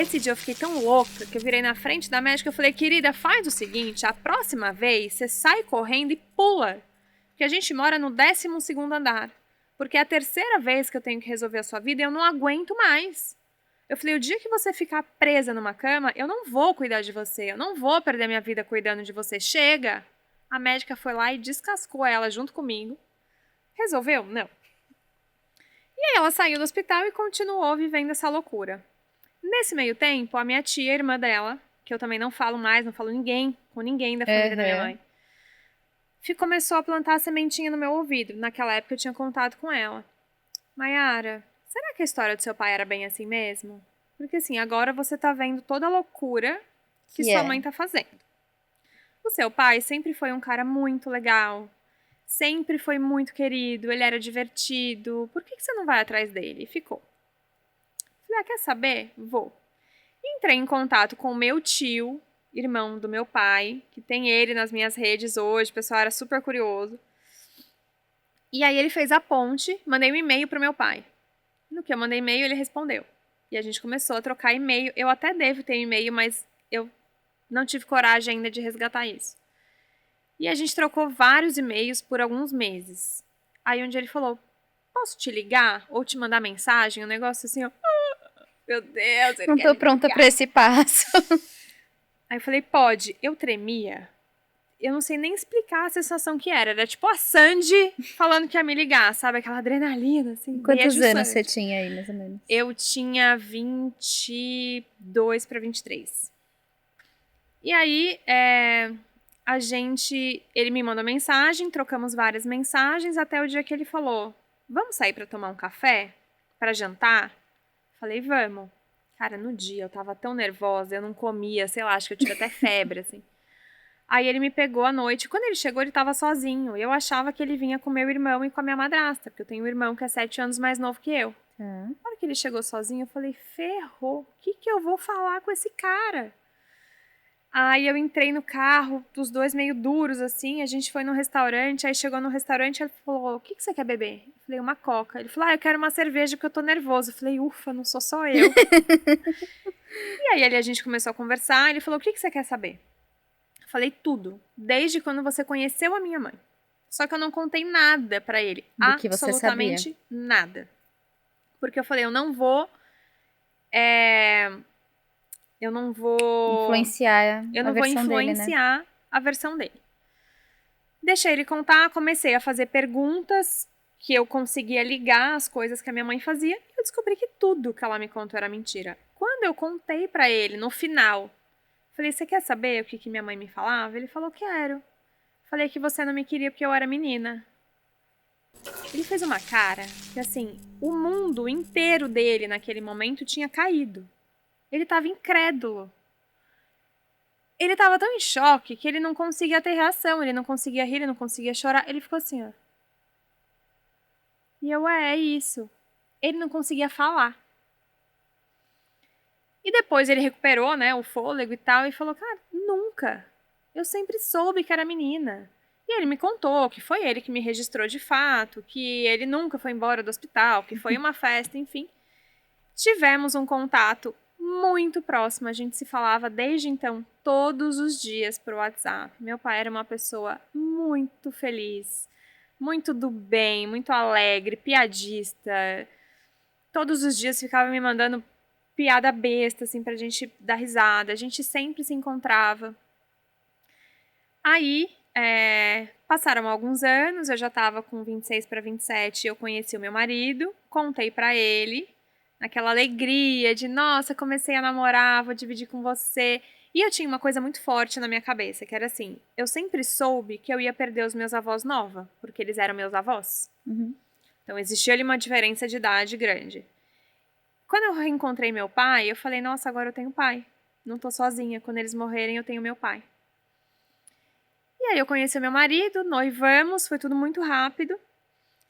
Esse dia eu fiquei tão louca que eu virei na frente da médica e falei, querida, faz o seguinte, a próxima vez você sai correndo e pula, que a gente mora no 12º andar, porque é a terceira vez que eu tenho que resolver a sua vida e eu não aguento mais. Eu falei, o dia que você ficar presa numa cama, eu não vou cuidar de você, eu não vou perder minha vida cuidando de você, chega! A médica foi lá e descascou ela junto comigo. Resolveu? Não. E aí ela saiu do hospital e continuou vivendo essa loucura. Nesse meio tempo, a minha tia, a irmã dela, que eu também não falo mais, não falo com ninguém da família da minha mãe, começou a plantar a sementinha no meu ouvido. Naquela época eu tinha contato com ela. Maiara, será que a história do seu pai era bem assim mesmo? Porque assim, agora você tá vendo toda a loucura que sua mãe tá fazendo. O seu pai sempre foi um cara muito legal, sempre foi muito querido, ele era divertido. Por que você não vai atrás dele? E ficou. Falei, quer saber? Vou. Entrei em contato com o meu tio, irmão do meu pai, que tem ele nas minhas redes hoje, o pessoal era super curioso. E aí ele fez a ponte, mandei um e-mail pro meu pai. No que eu mandei e-mail, ele respondeu. E a gente começou a trocar e-mail. Eu até devo ter e-mail, mas eu não tive coragem ainda de resgatar isso. E a gente trocou vários e-mails por alguns meses. Aí um dia ele falou, posso te ligar ou te mandar mensagem? Um negócio assim, ó. Meu Deus, ele Não tô pronta pra esse passo. Aí eu falei, pode. Eu tremia. Eu não sei nem explicar a sensação que era. Era tipo a Sandy falando que ia me ligar, sabe? Aquela adrenalina, assim. Quantos anos você tinha aí, mais ou menos? Eu tinha 22 para 23. E aí, ele me mandou mensagem, trocamos várias mensagens, até o dia que ele falou, vamos sair pra tomar um café? Pra jantar? Falei, vamos. Cara, no dia eu tava tão nervosa, eu não comia, sei lá, acho que eu tive até febre, assim. Aí ele me pegou à noite. Quando ele chegou, ele tava sozinho. Eu achava que ele vinha com meu irmão e com a minha madrasta, porque eu tenho um irmão que é 7 anos mais novo que eu. Na hora que ele chegou sozinho, eu falei, ferrou, o que eu vou falar com esse cara? Aí eu entrei no carro, os dois meio duros, assim, a gente foi no restaurante, aí chegou no restaurante, ele falou, o que você quer beber? Eu falei, uma coca. Ele falou, eu quero uma cerveja porque eu tô nervoso. Eu falei, ufa, não sou só eu. E aí a gente começou a conversar, ele falou, o que você quer saber? Eu falei, tudo, desde quando você conheceu a minha mãe. Só que eu não contei nada pra ele, do que você absolutamente sabia. Nada. Porque eu falei, eu não vou influenciar dele, né? A versão dele. Deixei ele contar, comecei a fazer perguntas que eu conseguia ligar as coisas que a minha mãe fazia e eu descobri que tudo que ela me contou era mentira. Quando eu contei pra ele, no final, falei, você quer saber o que minha mãe me falava? Ele falou, quero. Falei que você não me queria porque eu era menina. Ele fez uma cara que, assim, o mundo inteiro dele naquele momento tinha caído. Ele tava incrédulo. Ele tava tão em choque que ele não conseguia ter reação, ele não conseguia rir, ele não conseguia chorar. Ele ficou assim, ó. E eu, é isso. Ele não conseguia falar. E depois ele recuperou, né, o fôlego e tal, e falou, cara, nunca. Eu sempre soube que era menina. E ele me contou que foi ele que me registrou de fato, que ele nunca foi embora do hospital, que foi uma festa, enfim. Tivemos um contato muito próximo, a gente se falava desde então todos os dias por WhatsApp. Meu pai era uma pessoa muito feliz, muito do bem, muito alegre, piadista. Todos os dias ficava me mandando piada besta, assim, pra gente dar risada. A gente sempre se encontrava. Aí, passaram alguns anos, eu já tava com 26 para 27, eu conheci o meu marido, contei pra ele, naquela alegria de, nossa, comecei a namorar, vou dividir com você. E eu tinha uma coisa muito forte na minha cabeça, que era assim, eu sempre soube que eu ia perder os meus avós nova, porque eles eram meus avós. Uhum. Então existia ali uma diferença de idade grande. Quando eu reencontrei meu pai, eu falei, nossa, agora eu tenho pai. Não tô sozinha, quando eles morrerem eu tenho meu pai. E aí eu conheci meu marido, noivamos, foi tudo muito rápido.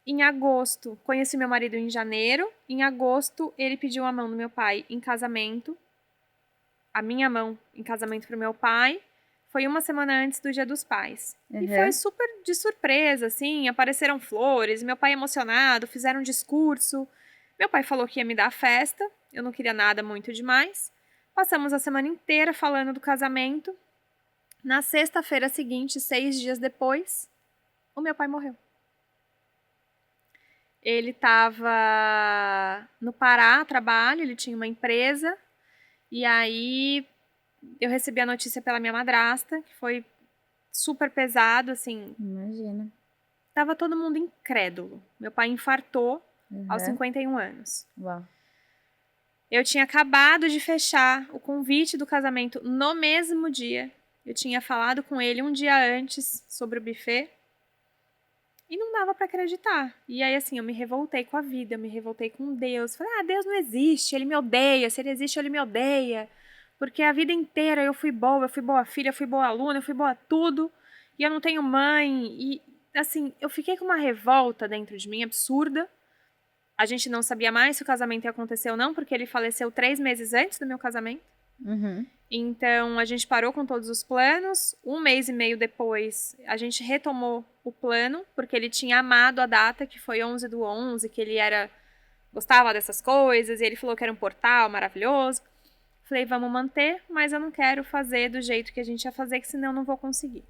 Em agosto, conheci meu marido em janeiro. Em agosto, ele pediu a mão do meu pai em casamento. A minha mão em casamento pro meu pai. Foi uma semana antes do Dia dos Pais. Uhum. E foi super de surpresa, assim. Apareceram flores, meu pai emocionado, fizeram um discurso. Meu pai falou que ia me dar a festa. Eu não queria nada muito demais. Passamos a semana inteira falando do casamento. Na sexta-feira seguinte, 6 dias depois, o meu pai morreu. Ele estava no Pará, a trabalho, ele tinha uma empresa. E aí eu recebi a notícia pela minha madrasta, que foi super pesado, assim. Imagina. Tava todo mundo incrédulo. Meu pai infartou aos Uhum. 51 anos. Uau. Eu tinha acabado de fechar o convite do casamento no mesmo dia. Eu tinha falado com ele um dia antes sobre o buffet. E não dava pra acreditar. E aí, assim, eu me revoltei com a vida, eu me revoltei com Deus. Falei, Deus não existe, ele me odeia. Se ele existe, ele me odeia. Porque a vida inteira eu fui boa filha, eu fui boa aluna, eu fui boa tudo. E eu não tenho mãe. E, assim, eu fiquei com uma revolta dentro de mim absurda. A gente não sabia mais se o casamento ia acontecer ou não, porque ele faleceu 3 meses antes do meu casamento. Uhum. Então, a gente parou com todos os planos. 1 mês e meio depois, a gente retomou o plano, porque ele tinha amado a data, que foi 11/11, que ele gostava dessas coisas, e ele falou que era um portal maravilhoso. Falei, vamos manter, mas eu não quero fazer do jeito que a gente ia fazer, que senão eu não vou conseguir.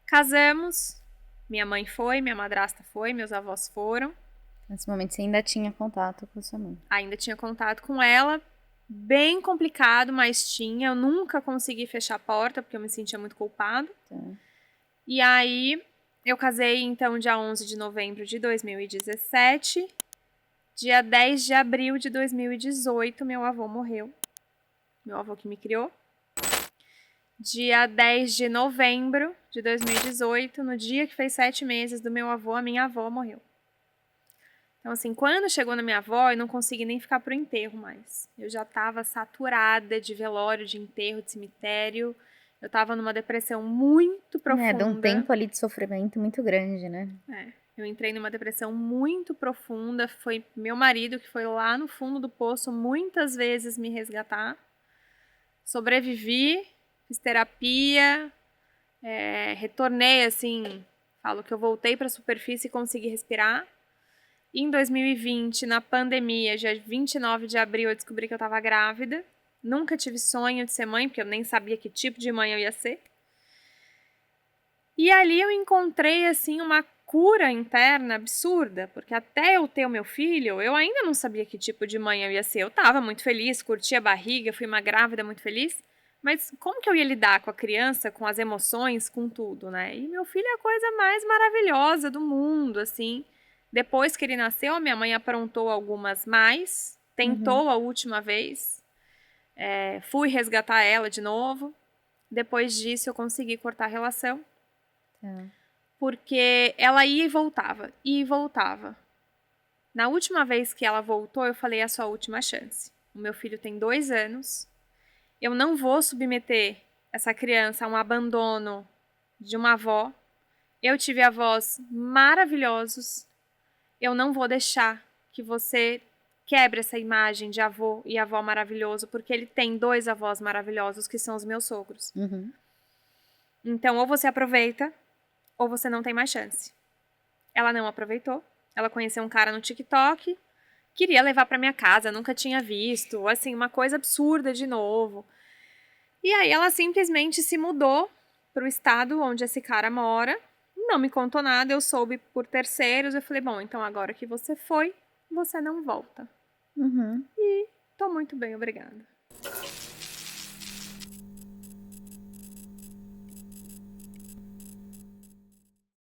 Casamos, minha mãe foi, minha madrasta foi, meus avós foram. Nesse momento você ainda tinha contato com sua mãe. Ainda tinha contato com ela, bem complicado, mas tinha. Eu nunca consegui fechar a porta, porque eu me sentia muito culpado. Tá. E aí, eu casei, então, dia 11 de novembro de 2017. Dia 10 de abril de 2018, meu avô morreu. Meu avô que me criou. Dia 10 de novembro de 2018, no dia que fez 7 meses do meu avô, a minha avó morreu. Então, assim, quando chegou na minha avó, eu não consegui nem ficar pro enterro mais. Eu já tava saturada de velório, de enterro, de cemitério. Eu tava numa depressão muito profunda. De um tempo ali de sofrimento muito grande, né? Eu entrei numa depressão muito profunda. Foi meu marido que foi lá no fundo do poço muitas vezes me resgatar. Sobrevivi, fiz terapia, retornei, assim, falo que eu voltei pra superfície e consegui respirar. Em 2020, na pandemia, dia 29 de abril, eu descobri que eu tava grávida. Nunca tive sonho de ser mãe, porque eu nem sabia que tipo de mãe eu ia ser. E ali eu encontrei, assim, uma cura interna absurda, porque até eu ter o meu filho, eu ainda não sabia que tipo de mãe eu ia ser. Eu tava muito feliz, curti a barriga, fui uma grávida muito feliz, mas como que eu ia lidar com a criança, com as emoções, com tudo, né? E meu filho é a coisa mais maravilhosa do mundo, assim. Depois que ele nasceu, a minha mãe aprontou algumas mais, tentou a última vez, fui resgatar ela de novo. Depois disso, eu consegui cortar a relação. Tá. Porque ela ia e voltava, ia e voltava. Na última vez que ela voltou, eu falei, é a sua última chance. O meu filho tem 2 anos, eu não vou submeter essa criança a um abandono de uma avó. Eu tive avós maravilhosos, eu não vou deixar que você quebre essa imagem de avô e avó maravilhoso, porque ele tem 2 avós maravilhosos, que são os meus sogros. Uhum. Então, ou você aproveita, ou você não tem mais chance. Ela não aproveitou. Ela conheceu um cara no TikTok, queria levar pra minha casa, nunca tinha visto, assim, uma coisa absurda de novo. E aí ela simplesmente se mudou pro estado onde esse cara mora, não me contou nada, eu soube por terceiros, eu falei, bom, então agora que você foi, você não volta. Uhum. Tô muito bem, obrigada.